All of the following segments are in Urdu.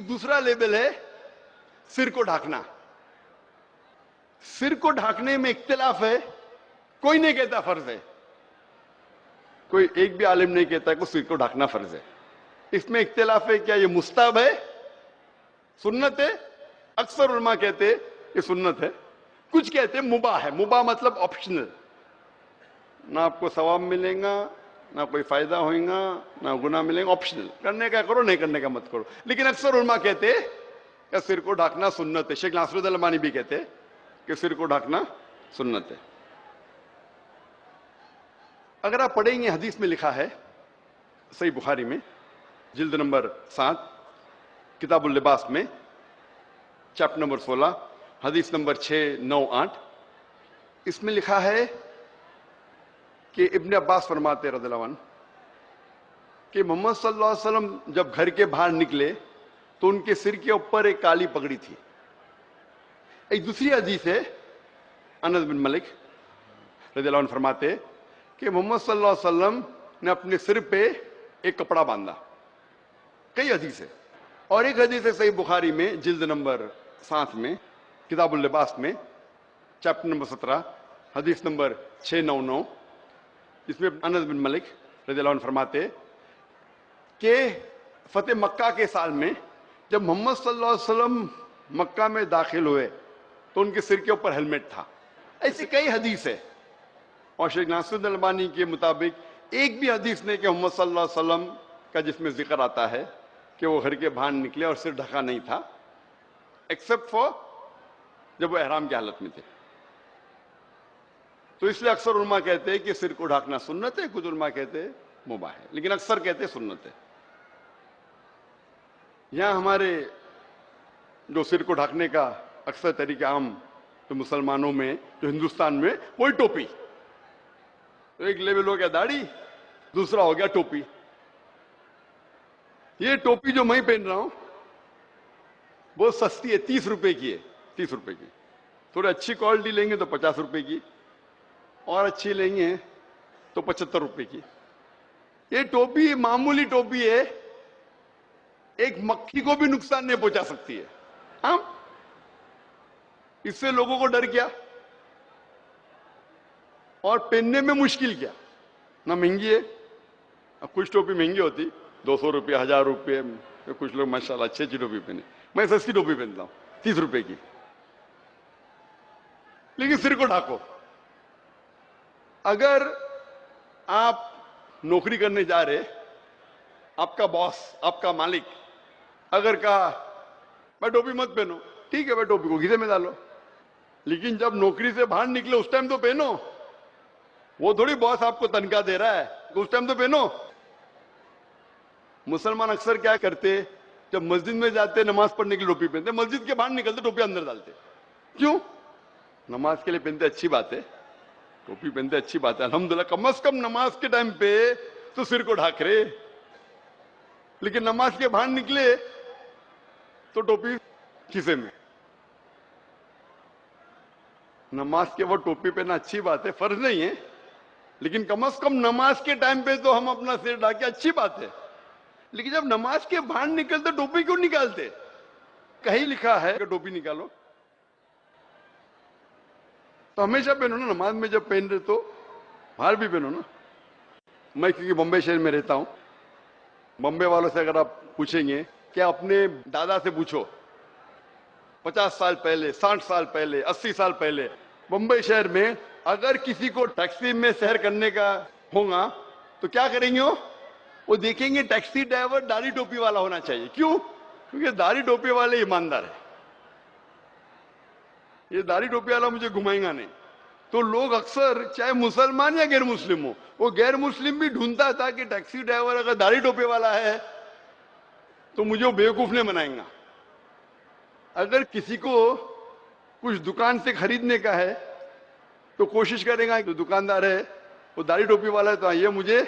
ایک دوسرا لیبل ہے سر کو ڈھانکنا. سر کو ڈھانکنے میں اختلاف ہے, کوئی نہیں کہتا فرض ہے, کوئی ایک بھی عالم نہیں کہتا کہ سر کو ڈھانکنا فرض ہے. اس میں اختلاف ہے, کیا یہ مستحب ہے, سنت ہے؟ اکثر علماء کہتے یہ سنت ہے, کچھ کہتے مباح ہے. مباح مطلب آپشنل, نہ آپ کو ثواب ملے گا, نہ کوئی فائدہ ہوئے گا, نہ گناہ ملے گا, آپشنل, کرنے کا کرو, نہیں کرنے کا مت کرو. لیکن اکثر علماء کہتے کہ سر کو ڈھانکنا سنت ہے. شیخ ناصر الدین البانی بھی کہتے کہ سر کو ڈھانکنا سنت ہے. اگر آپ پڑھیں گے حدیث میں لکھا ہے صحیح بخاری میں جلد نمبر 7 کتاب اللباس میں چیپٹر نمبر 16 حدیث نمبر 6, 9, 8, اس میں لکھا ہے کہ ابن عباس فرماتے رضی اللہ عنہ کہ محمد صلی اللہ علیہ وسلم جب گھر کے باہر نکلے تو ان کے سر کے اوپر ایک کالی پگڑی تھی. ایک دوسری حدیث ہے, انس بن مالک رضی اللہ عنہ فرماتے کہ محمد صلی اللہ علیہ وسلم نے اپنے سر پہ ایک کپڑا باندھا. کئی حدیث ہے, اور ایک حدیث ہے صحیح بخاری میں جلد نمبر 7 میں کتاب اللباس میں چیپٹر نمبر 17 حدیث نمبر 699, اس میں انس بن مالک رضی اللہ عنہ فرماتے کہ فتح مکہ کے سال میں جب محمد صلی اللہ علیہ وسلم مکہ میں داخل ہوئے تو ان کے سر کے اوپر ہیلمٹ تھا. ایسی کئی حدیث ہے, اور شیخ ناصر الدین البانی کے مطابق ایک بھی حدیث نہیں کہ محمد صلی اللہ علیہ وسلم کا جس میں ذکر آتا ہے کہ وہ گھر کے باہر نکلے اور سر ڈھکا نہیں تھا, ایکسپٹ فار جب وہ احرام کی حالت میں تھے. تو اس لیے اکثر علماء کہتے ہیں کہ سر کو ڈھانکنا سنت ہے, کچھ علماء کہتے ہیں مباح ہے, لیکن اکثر کہتے ہیں سنت ہے. یہاں ہمارے جو سر کو ڈھانکنے کا اکثر طریقہ عام تو مسلمانوں میں جو ہندوستان میں وہی ٹوپی. ایک لیول ہو گیا داڑھی, دوسرا ہو گیا ٹوپی. یہ ٹوپی جو میں پہن رہا ہوں بہت سستی ہے, 30 روپے کی ہے, 30 روپے کی. تھوڑی اچھی کوالٹی لیں گے تو 50 روپے کی, اور اچھی لیں گے تو 75 روپے کی. یہ ٹوپی معمولی ٹوپی ہے, ایک مکھی کو بھی نقصان نہیں پہنچا سکتی ہے. ہاں, اس سے لوگوں کو ڈر کیا, اور پہننے میں مشکل کیا, نہ مہنگی ہے. اب کچھ ٹوپی مہنگی ہوتی 200 روپے, 1000 روپے, کچھ لوگ ماشاءاللہ اچھی ٹوپی پہنے. میں سستی ٹوپی پہنتا ہوں 30 روپے کی. لیکن سر کو ڈھانکو. اگر آپ نوکری کرنے جا رہے, آپ کا باس, آپ کا مالک اگر کہا میں ٹوپی مت پہنو, ٹھیک ہے, میں ٹوپی کو گھیرے میں ڈالو, لیکن جب نوکری سے باہر نکلے اس ٹائم تو پہنو. وہ تھوڑی باس آپ کو تنخواہ دے رہا ہے تو اس ٹائم تو پہنو. مسلمان اکثر کیا کرتے, جب مسجد میں جاتے نماز پڑھنے کی ٹوپی پہنتے, مسجد کے باہر نکلتے ٹوپی اندر ڈالتے. کیوں؟ نماز کے لیے پہنتے, اچھی بات ہے, ٹوپی پہنتے اچھی بات ہے الحمدللہ, کم از کم نماز کے ٹائم پہ تو سر کو ڈھانک رہے. لیکن نماز کے باہر نکلے تو ٹوپی کھیسے میں. نماز کے وہ ٹوپی پہننا اچھی بات ہے, فرض نہیں ہے, لیکن کم از کم نماز کے ٹائم پہ تو ہم اپنا سر ڈھانکے, اچھی بات ہے. لیکن جب نماز کے باہر نکلتے ٹوپی کیوں نکالتے؟ کہیں لکھا ہے کہ ٹوپی نکالو تو ہمیشہ پہنو نا. نماز میں جب پہن رہے تو باہر بھی پہنو نا. میں کیونکہ بمبئی شہر میں رہتا ہوں, بمبئی والوں سے اگر آپ پوچھیں گے کہ اپنے دادا سے پوچھو 50 سال پہلے, 60 سال پہلے, 80 سال پہلے بمبئی شہر میں اگر کسی کو ٹیکسی میں سیر کرنے کا ہوگا تو کیا کریں گے؟ وہ دیکھیں گے ٹیکسی ڈرائیور داڑھی ٹوپی والا ہونا چاہیے. کیوں؟ کیونکہ داڑھی ٹوپی والے ایماندار ہے. یہ داڑھی ٹوپی والا مجھے گھمائیں گا نہیں. تو لوگ اکثر چاہے مسلمان یا غیر مسلم ہو, وہ غیر مسلم بھی ڈھونڈتا تھا کہ ٹیکسی ڈرائیور اگر داڑھی ٹوپی والا ہے تو مجھے وہ بیوقوف نہیں بنائیں گا. اگر کسی کو کچھ دکان سے خریدنے کا ہے تو کوشش کرے گا, جو دکاندار ہے وہ داڑھی ٹوپی والا ہے تو یہ مجھے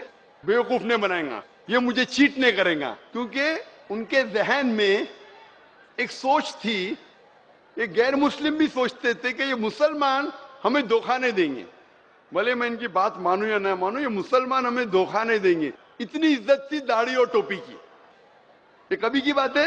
بیوقوف نہیں بنائیں گا, یہ مجھے چیٹ نہیں کریں گا. کیونکہ ان کے ذہن میں ایک سوچ تھی, یہ غیر مسلم بھی سوچتے تھے کہ یہ مسلمان ہمیں دھوکہ نہیں دیں گے. بھلے میں ان کی بات مانوں یا نہ مانوں, یہ مسلمان ہمیں دھوکہ نہیں دیں گے. اتنی عزت تھی داڑھی اور ٹوپی کی. یہ کبھی کی بات ہے,